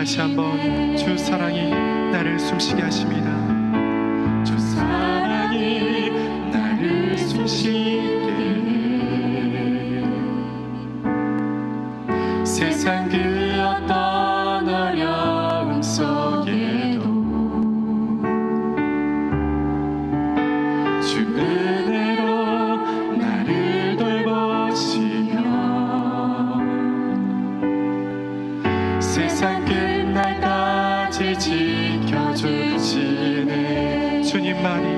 다시 한번 주 사랑이 나를 숨쉬게 하십니다. 주 사랑이 나를 숨쉬게 해. 세상 그 어떤 어려움 속에도 주 은혜로 나를 돌보시며 세상 끝날까지 지켜주시네. 주님만이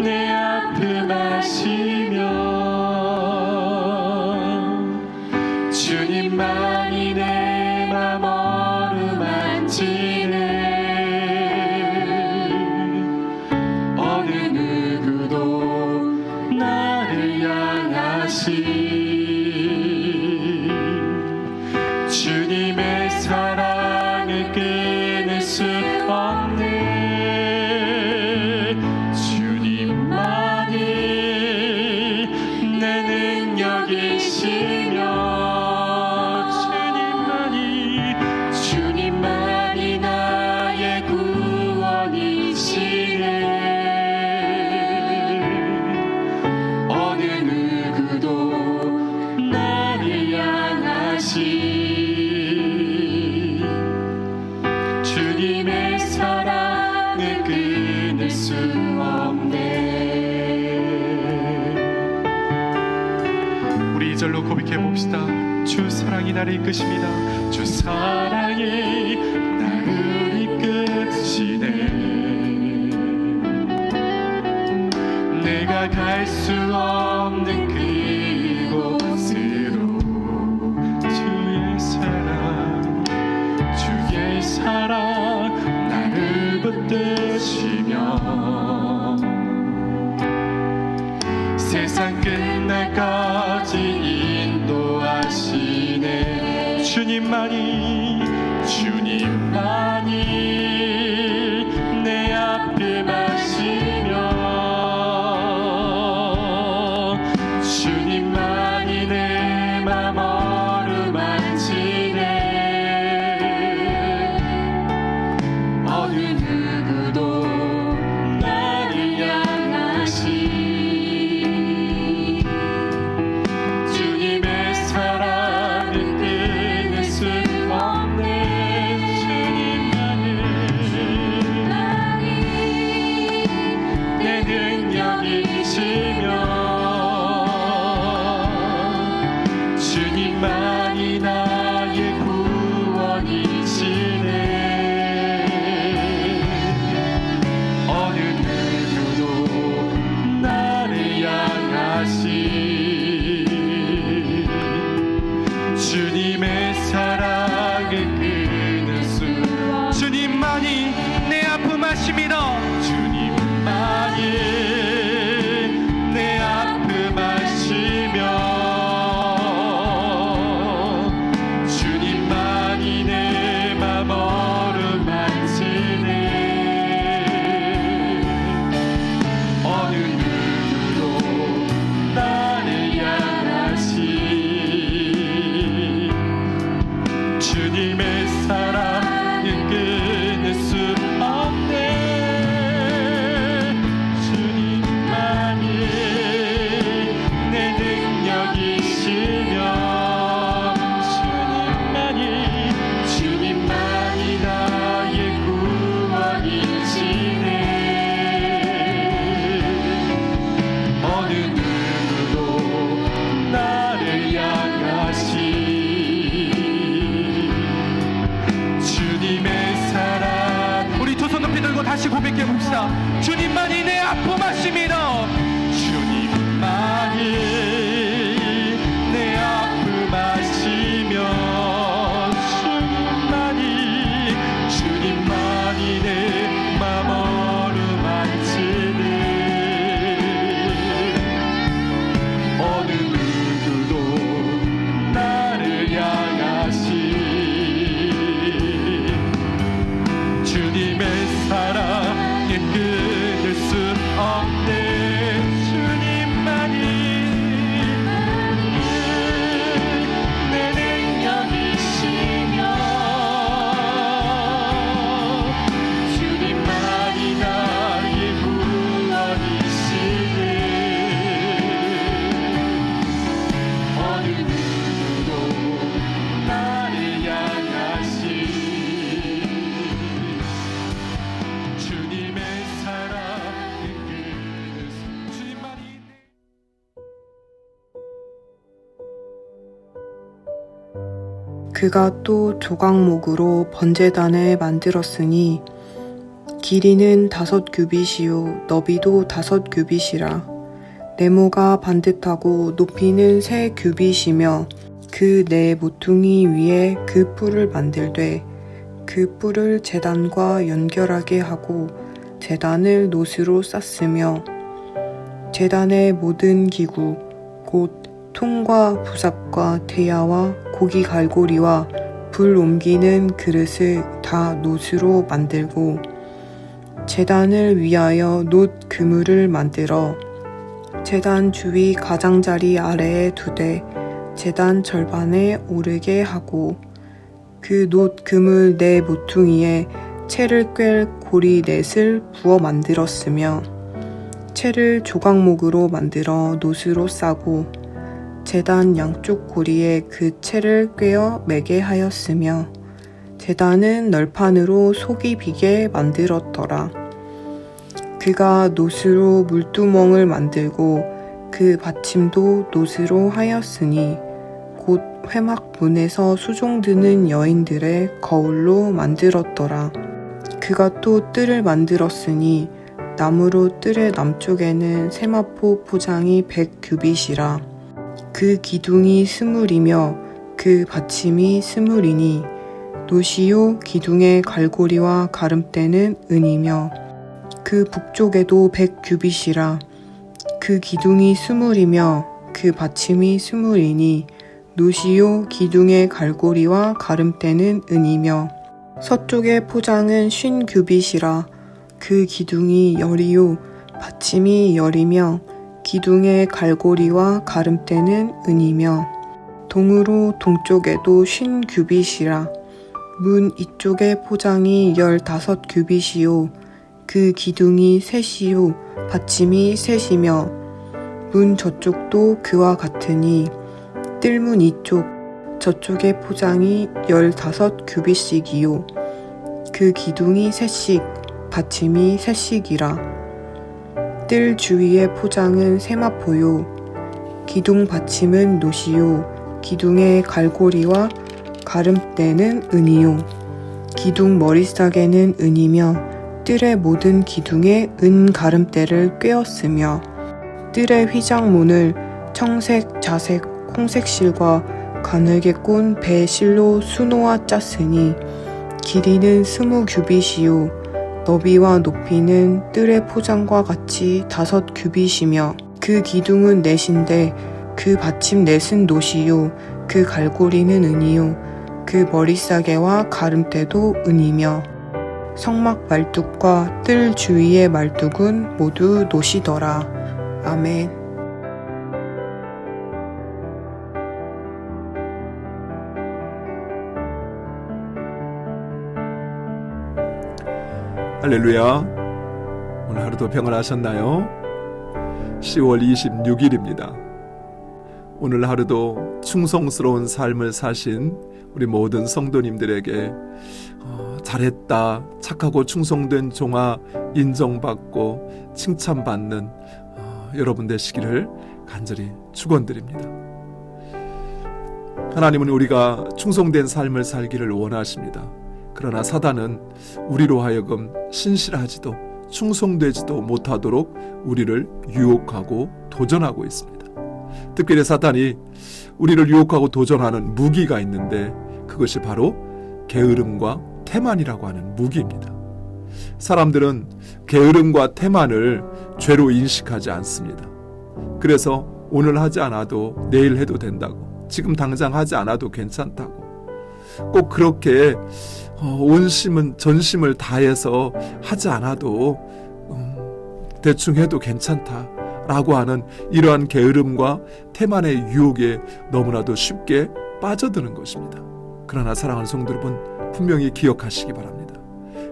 내 아픔 아시며 주님만이 내 맘 어루만지네. 어느 누구도 나를 향하시 주님의 사랑을 끊을 수 없네. 주님만이 내 능력이시며 주님만이 나의 구원이시네. 어느 누구도 나를 향하시 주님의 사랑을 끊을 수 없네. 우리 이절로 고백해 봅시다. 주 사랑이 나를 이끄십니다. 주 사랑이 나를 이끄시네. 내가 갈 수 없는 그곳으로 주의 사랑 붙드시며 세상 끝날까지 인도하시네. 주님만이 내 앞을 마시며 주님만이 내 맘 어루만지네. 어느 누구도 나를 향하시 주님의 사랑을 끊을 수 없네. 주님만이 내 능력이시며 주님만이 나의 구원이시네. 어느 누구도 나를 향하시 주님의 사랑을 끊을 수 주님만이 내 아픔 아심이라. 주님만이 내 아픔 아시며 주님만이 내 맘 어루만지네. 어느 누구도 나를 향하시 주님의 사랑을 끊을 수 없네. 주님만이 내 능력이시며 주님만이 나의 구원이시네. 어느 누구도 나를 향하시 주님의 사랑. 우리 두 손 높이 들고 다시 고백해 봅시다. 주님만이 내 아픔 아심이라. 주님만이 내 아픔 아시며 주님만이 내 맘 어루만지네. 어느 누구도 나를 향하시 주님의 사랑을 끊을 수 없네. 주님만이 내 능력이시며 주님만이 나의 구원이시네. 어느 누구도 나를 향하시 주님의 사랑을 끊을 수 주님만이 그가 또 조각목으로 번제단을 만들었으니 길이는 5규빗이요 너비도 5규빗이라. 네모가 반듯하고 높이는 3규빗이며 그 네 모퉁이 위에 그 뿔을 만들되 그 뿔을 제단과 연결하게 하고 제단을 놋으로 쌌으며 제단의 모든 기구 곧 통과 부삽과 대야와 고기 갈고리와 불 옮기는 그릇을 다 놋으로 만들고 제단을 위하여 놋 그물을 만들어 제단 주위 가장자리 아래에 두되 제단 절반에 오르게 하고 그 놋 그물 네 모퉁이에 채를 꿰 고리 넷을 부어 만들었으며 채를 조각목으로 만들어 놋으로 싸고 제단 양쪽 고리에 그 채를 꿰어 매게 하였으며 제단은 널판으로 속이 비게 만들었더라. 그가 놋으로 물두멍을 만들고 그 받침도 놋으로 하였으니 곧 회막문에서 수종드는 여인들의 거울로 만들었더라. 그가 또 뜰을 만들었으니 나무로 뜰의 남쪽에는 세마포 포장이 100규빗이라. 그 기둥이 20이며 그 받침이 20이니 노시요 기둥의 갈고리와 가름대는 은이며 그 북쪽에도 100규빗이라. 그 기둥이 20이며 그 받침이 20이니 노시요 기둥의 갈고리와 가름대는 은이며 서쪽의 포장은 50규빗이라. 그 기둥이 10이요 받침이 10이며 기둥의 갈고리와 가름대는 은이며 동으로 동쪽에도 50규빗이라. 문 이쪽의 포장이 15규빗이요 그 기둥이 3이요 받침이 3이며 문 저쪽도 그와 같으니 뜰문 이쪽 저쪽의 포장이 15규빗씩이요 그 기둥이 3씩 받침이 3씩이라. 뜰 주위의 포장은 세마포요 기둥 받침은 노시요 기둥의 갈고리와 가름대는 은이요 기둥 머리싸개는 은이며 뜰의 모든 기둥에 은 가름대를 꿰었으며 뜰의 휘장문을 청색, 자색, 홍색 실과 가늘게 꼰 배 실로 수놓아 짰으니 길이는 20규빗이요 너비와 높이는 뜰의 포장과 같이 5규빗이며 그 기둥은 넷인데 그 받침 넷은 노시요 그 갈고리는 은이요 그 머리싸개와 가름대도 은이며 성막 말뚝과 뜰 주위의 말뚝은 모두 노시더라. 아멘. 할렐루야. 오늘 하루도 평안하셨나요? 10월 26일입니다. 오늘 하루도 충성스러운 삶을 사신 우리 모든 성도님들에게 잘했다, 착하고 충성된 종아 인정받고 칭찬받는 여러분 되시기를 간절히 축원드립니다. 하나님은 우리가 충성된 삶을 살기를 원하십니다. 그러나 사단은 우리로 하여금 신실하지도 충성되지도 못하도록 우리를 유혹하고 도전하고 있습니다. 특별히 사단이 우리를 유혹하고 도전하는 무기가 있는데 그것이 바로 게으름과 태만이라고 하는 무기입니다. 사람들은 게으름과 태만을 죄로 인식하지 않습니다. 그래서 오늘 하지 않아도 내일 해도 된다고, 지금 당장 하지 않아도 괜찮다고, 꼭 그렇게 온심은 전심을 다해서 하지 않아도 대충 해도 괜찮다라고 하는 이러한 게으름과 태만의 유혹에 너무나도 쉽게 빠져드는 것입니다. 그러나 사랑하는 성도 여러분, 분명히 기억하시기 바랍니다.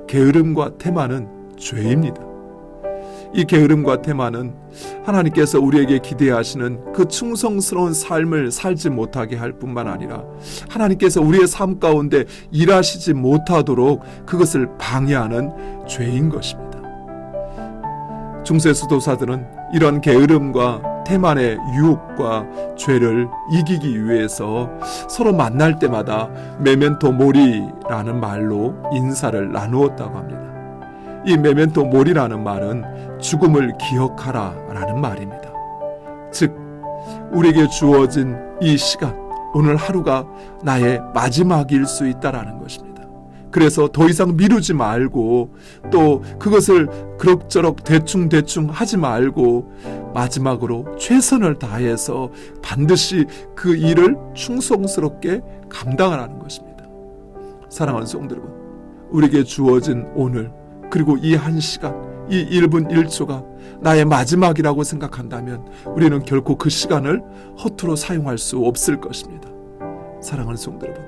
게으름과 태만은 죄입니다. 이 게으름과 태만은 하나님께서 우리에게 기대하시는 그 충성스러운 삶을 살지 못하게 할 뿐만 아니라 하나님께서 우리의 삶 가운데 일하시지 못하도록 그것을 방해하는 죄인 것입니다. 중세 수도사들은 이런 게으름과 태만의 유혹과 죄를 이기기 위해서 서로 만날 때마다 메멘토 모리라는 말로 인사를 나누었다고 합니다. 이 메멘토 모리라는 말은 죽음을 기억하라 라는 말입니다. 즉 우리에게 주어진 이 시간, 오늘 하루가 나의 마지막일 수 있다라는 것입니다. 그래서 더 이상 미루지 말고 또 그것을 그럭저럭 대충 하지 말고 마지막으로 최선을 다해서 반드시 그 일을 충성스럽게 감당하라는 것입니다. 사랑하는 성도 여러분, 우리에게 주어진 오늘 그리고 이 한 시간, 이 1분 1초가 나의 마지막이라고 생각한다면 우리는 결코 그 시간을 허투루 사용할 수 없을 것입니다. 사랑하는 성도 여러분,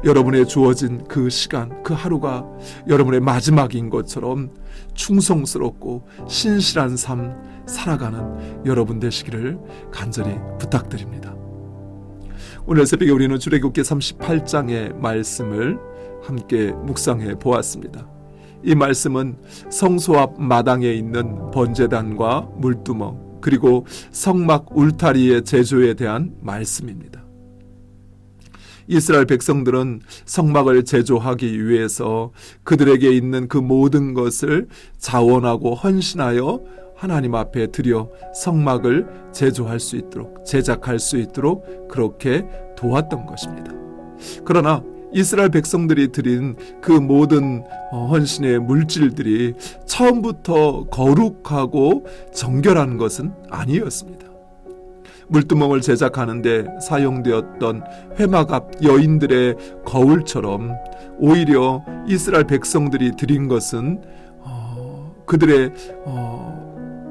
여러분의 주어진 그 시간, 그 하루가 여러분의 마지막인 것처럼 충성스럽고 신실한 삶 살아가는 여러분 되시기를 간절히 부탁드립니다. 오늘 새벽에 우리는 출애굽기 38장의 말씀을 함께 묵상해 보았습니다. 이 말씀은 성소 앞 마당에 있는 번제단과 물두멍 그리고 성막 울타리의 제조에 대한 말씀입니다. 이스라엘 백성들은 성막을 제조하기 위해서 그들에게 있는 그 모든 것을 자원하고 헌신하여 하나님 앞에 드려 성막을 제조할 수 있도록, 제작할 수 있도록 그렇게 도왔던 것입니다. 그러나 이스라엘 백성들이 드린 그 모든 헌신의 물질들이 처음부터 거룩하고 정결한 것은 아니었습니다. 물두멍을 제작하는데 사용되었던 회막앞 여인들의 거울처럼 오히려 이스라엘 백성들이 드린 것은 그들의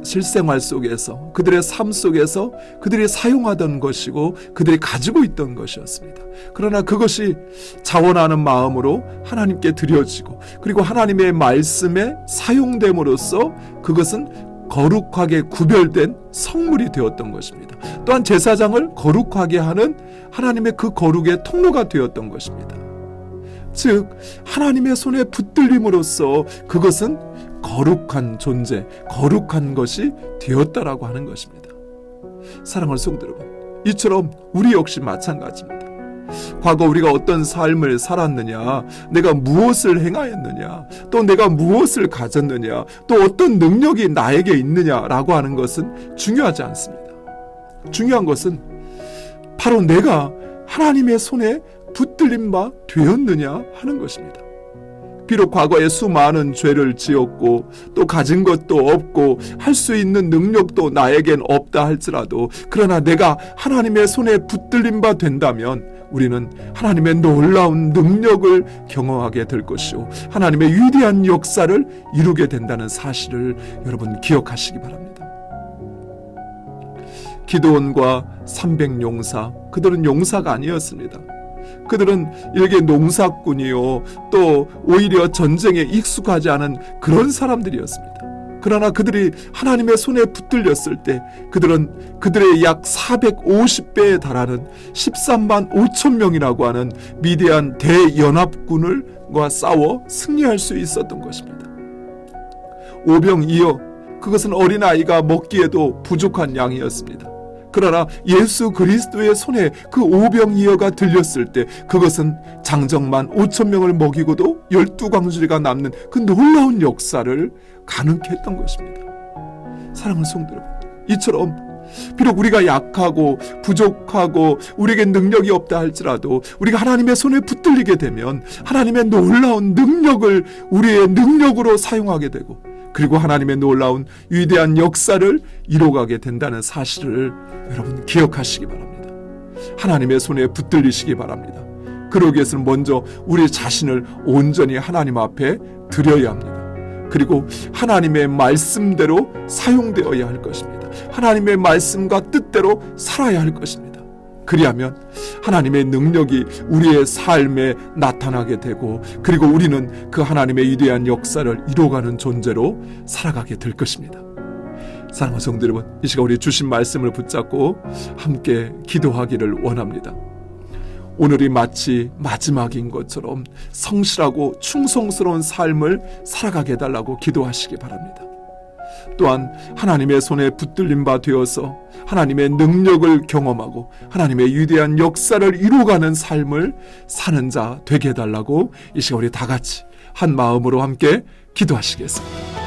실생활 속에서, 그들의 삶 속에서 그들이 사용하던 것이고 그들이 가지고 있던 것이었습니다. 그러나 그것이 자원하는 마음으로 하나님께 드려지고 그리고 하나님의 말씀에 사용됨으로써 그것은 거룩하게 구별된 성물이 되었던 것입니다. 또한 제사장을 거룩하게 하는 하나님의 그 거룩의 통로가 되었던 것입니다. 즉 하나님의 손에 붙들림으로써 그것은 거룩한 존재, 거룩한 것이 되었다라고 하는 것입니다. 사랑하는 성도 여러분, 이처럼 우리 역시 마찬가지입니다. 과거 우리가 어떤 삶을 살았느냐, 내가 무엇을 행하였느냐, 또 내가 무엇을 가졌느냐, 또 어떤 능력이 나에게 있느냐라고 하는 것은 중요하지 않습니다. 중요한 것은 바로 내가 하나님의 손에 붙들린 바 되었느냐 하는 것입니다. 비록 과거에 수많은 죄를 지었고 또 가진 것도 없고 할 수 있는 능력도 나에겐 없다 할지라도, 그러나 내가 하나님의 손에 붙들린 바 된다면 우리는 하나님의 놀라운 능력을 경험하게 될 것이요, 하나님의 위대한 역사를 이루게 된다는 사실을 여러분 기억하시기 바랍니다. 기드온과 300용사, 그들은 용사가 아니었습니다. 그들은 일개 농사꾼이요, 또 오히려 전쟁에 익숙하지 않은 그런 사람들이었습니다. 그러나 그들이 하나님의 손에 붙들렸을 때 그들은 그들의 약 450배에 달하는 13만 5천 명이라고 하는 미디안 대연합군과 싸워 승리할 수 있었던 것입니다. 오병이어, 그것은 어린아이가 먹기에도 부족한 양이었습니다. 그러나 예수 그리스도의 손에 그 오병이어가 들렸을 때 그것은 장정만 5천 명을 먹이고도 12광주리가 남는 그 놀라운 역사를 가능케 했던 것입니다. 사랑하는 성도 여러분, 이처럼 비록 우리가 약하고 부족하고 우리에게 능력이 없다 할지라도 우리가 하나님의 손에 붙들리게 되면 하나님의 놀라운 능력을 우리의 능력으로 사용하게 되고 그리고 하나님의 놀라운 위대한 역사를 이뤄가게 된다는 사실을 여러분 기억하시기 바랍니다. 하나님의 손에 붙들리시기 바랍니다. 그러기 위해서는 먼저 우리 자신을 온전히 하나님 앞에 드려야 합니다. 그리고 하나님의 말씀대로 사용되어야 할 것입니다. 하나님의 말씀과 뜻대로 살아야 할 것입니다. 그리하면 하나님의 능력이 우리의 삶에 나타나게 되고 그리고 우리는 그 하나님의 위대한 역사를 이뤄가는 존재로 살아가게 될 것입니다. 사랑하는 성도 여러분, 이 시간 우리 주신 말씀을 붙잡고 함께 기도하기를 원합니다. 오늘이 마치 마지막인 것처럼 성실하고 충성스러운 삶을 살아가게 해달라고 기도하시기 바랍니다. 또한 하나님의 손에 붙들린 바 되어서 하나님의 능력을 경험하고 하나님의 위대한 역사를 이루어가는 삶을 사는 자 되게 해달라고 이 시간 우리 다 같이 한 마음으로 함께 기도하시겠습니다.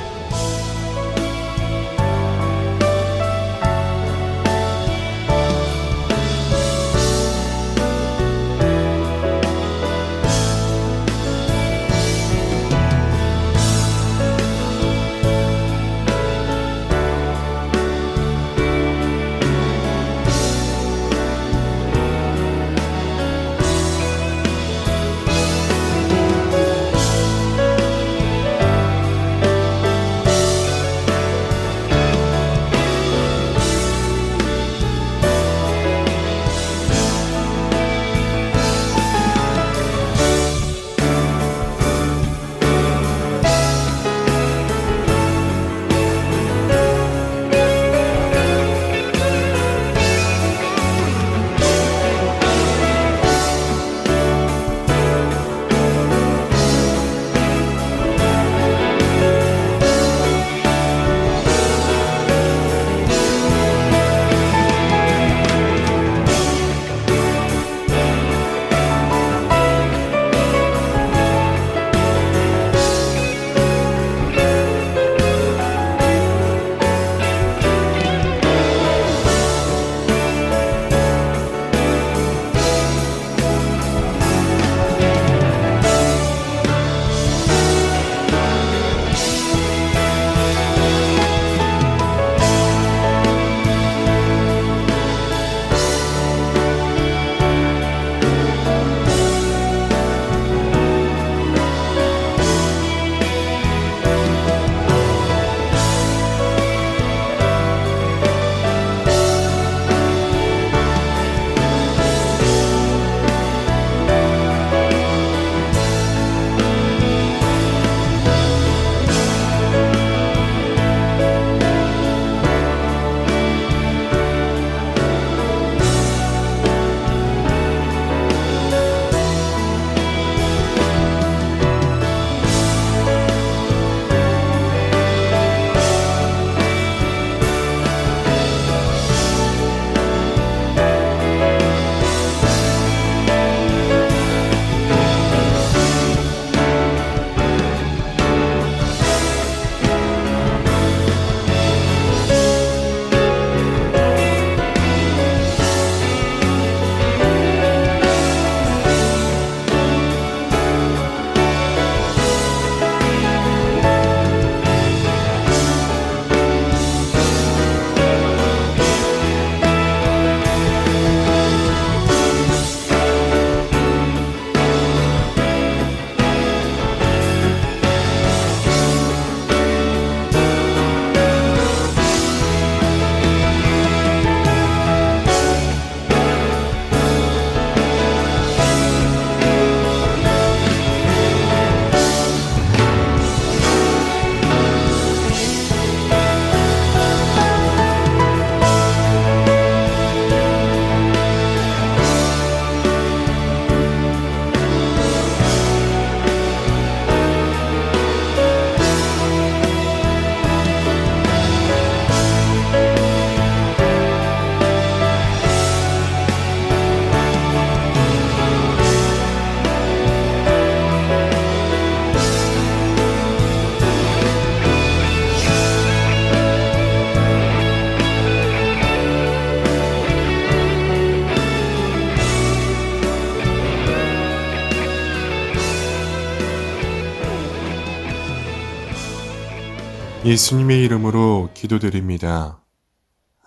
예수님의 이름으로 기도드립니다.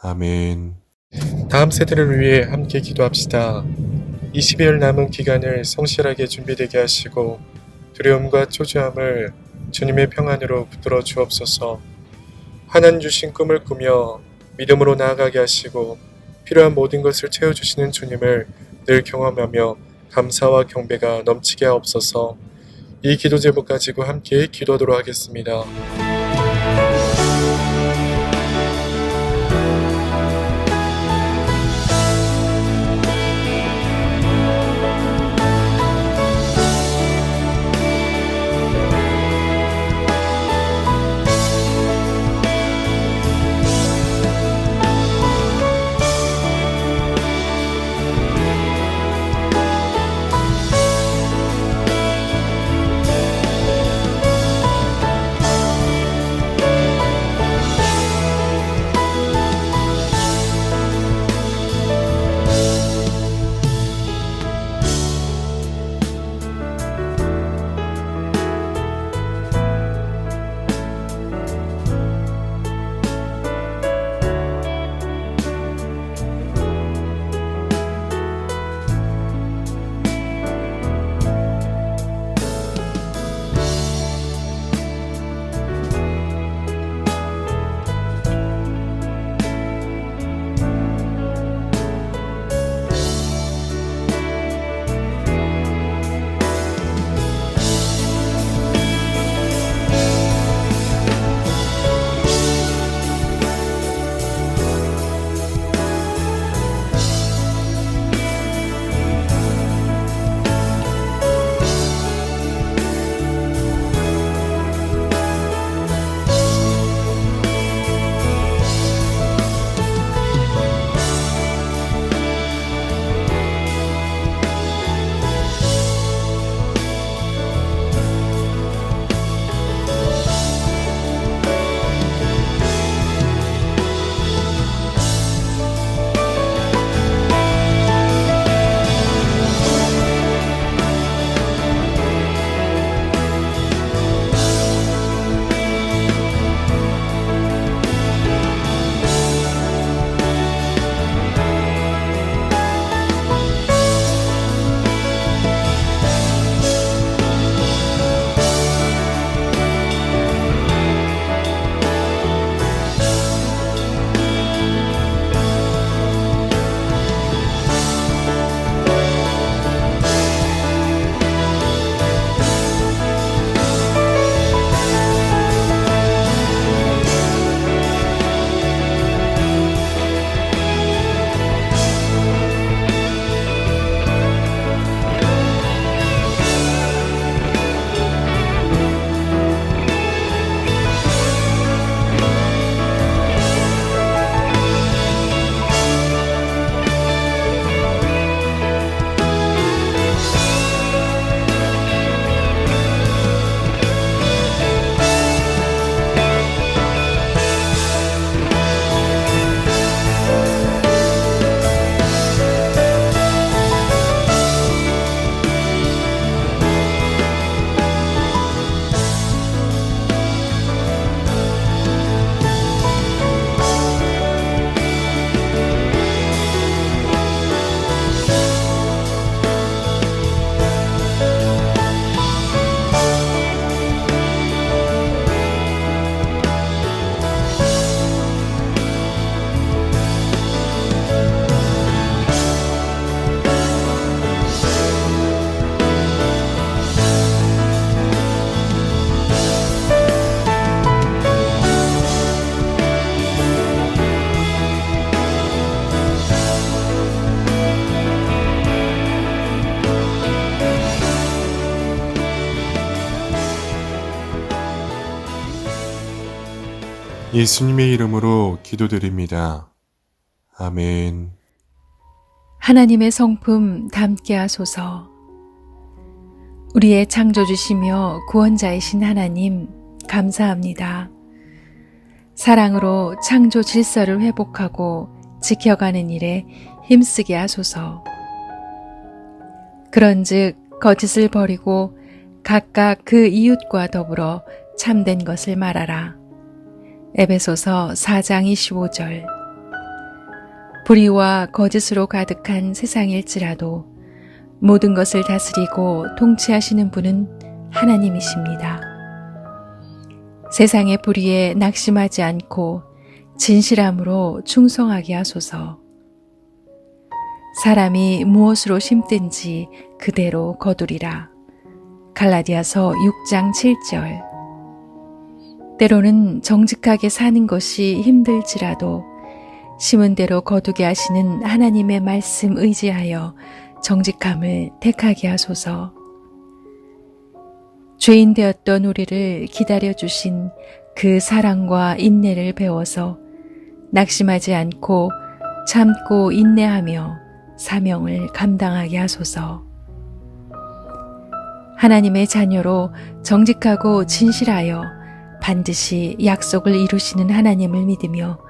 아멘. 다음 세대를 위해 함께 기도합시다. 20일 남은 기간을 성실하게 준비되게 하시고 두려움과 초조함을 주님의 평안으로 붙들어 주옵소서. 하나님 주신 꿈을 꾸며 믿음으로 나아가게 하시고 필요한 모든 것을 채워주시는 주님을 늘 경험하며 감사와 경배가 넘치게 하옵소서. 이 기도 제목 가지고 함께 기도하도록 하겠습니다. 예수님의 이름으로 기도드립니다. 아멘. 하나님의 성품 담게 하소서. 우리의 창조주시며 구원자이신 하나님, 감사합니다. 사랑으로 창조 질서를 회복하고 지켜가는 일에 힘쓰게 하소서. 그런즉 거짓을 버리고 각각 그 이웃과 더불어 참된 것을 말하라. 에베소서 4장 25절. 불의와 거짓으로 가득한 세상일지라도 모든 것을 다스리고 통치하시는 분은 하나님이십니다. 세상의 불의에 낙심하지 않고 진실함으로 충성하게 하소서. 사람이 무엇으로 심든지 그대로 거두리라. 갈라디아서 6장 7절. 때로는 정직하게 사는 것이 힘들지라도 심은 대로 거두게 하시는 하나님의 말씀 의지하여 정직함을 택하게 하소서. 죄인 되었던 우리를 기다려주신 그 사랑과 인내를 배워서 낙심하지 않고 참고 인내하며 사명을 감당하게 하소서. 하나님의 자녀로 정직하고 진실하여 반드시 약속을 이루시는 하나님을 믿으며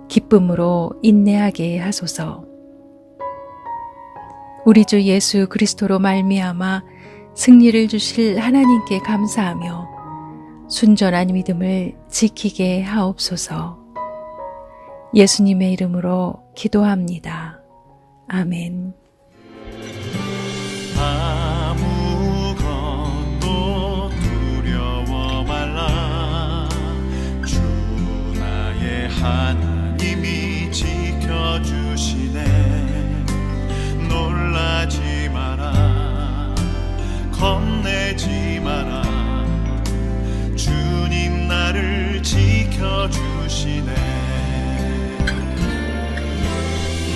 기쁨으로 인내하게 하소서. 우리 주 예수 그리스도로 말미암아 승리를 주실 하나님께 감사하며 순전한 믿음을 지키게 하옵소서. 예수님의 이름으로 기도합니다. 아멘. 아무것도 두려워 말라. 주 나의 하나님이 지켜주시네. 놀라지 마라. 겁내지 마라. 주님 나를 지켜주시네.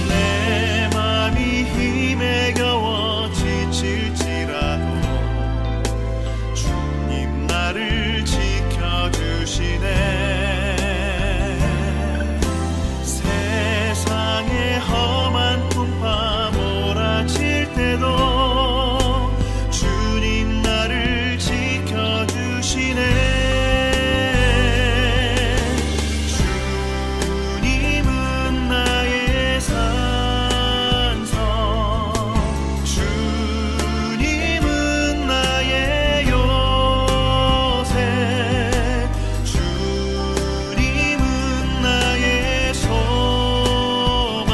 내 맘이 힘에 겨워 지칠지라도 주님 나를 지켜주시네. 세상의 험한 풍파 몰아칠 때도 주님 나를 지켜주시네. 주님은 나의 산성, 주님은 나의 요새, 주님은 나의 소망,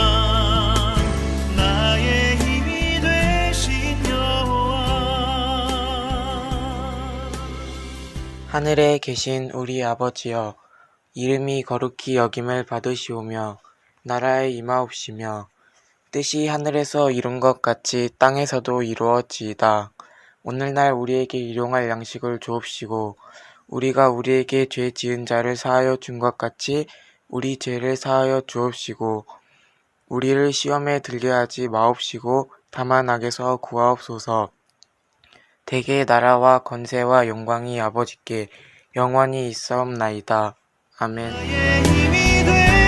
나의 힘이 되신 여호와. 하늘에 계신 우리 아버지여, 이름이 거룩히 여김을 받으시오며 나라에 임하옵시며 뜻이 하늘에서 이룬 것 같이 땅에서도 이루어지이다. 오늘날 우리에게 일용할 양식을 주옵시고 우리가 우리에게 죄 지은 자를 사하여 준 것 같이 우리 죄를 사하여 주옵시고 우리를 시험에 들게 하지 마옵시고 다만 악에서 구하옵소서. 대개 나라와 권세와 영광이 아버지께 영원히 있사옵나이다. 아멘. 나의 힘이 되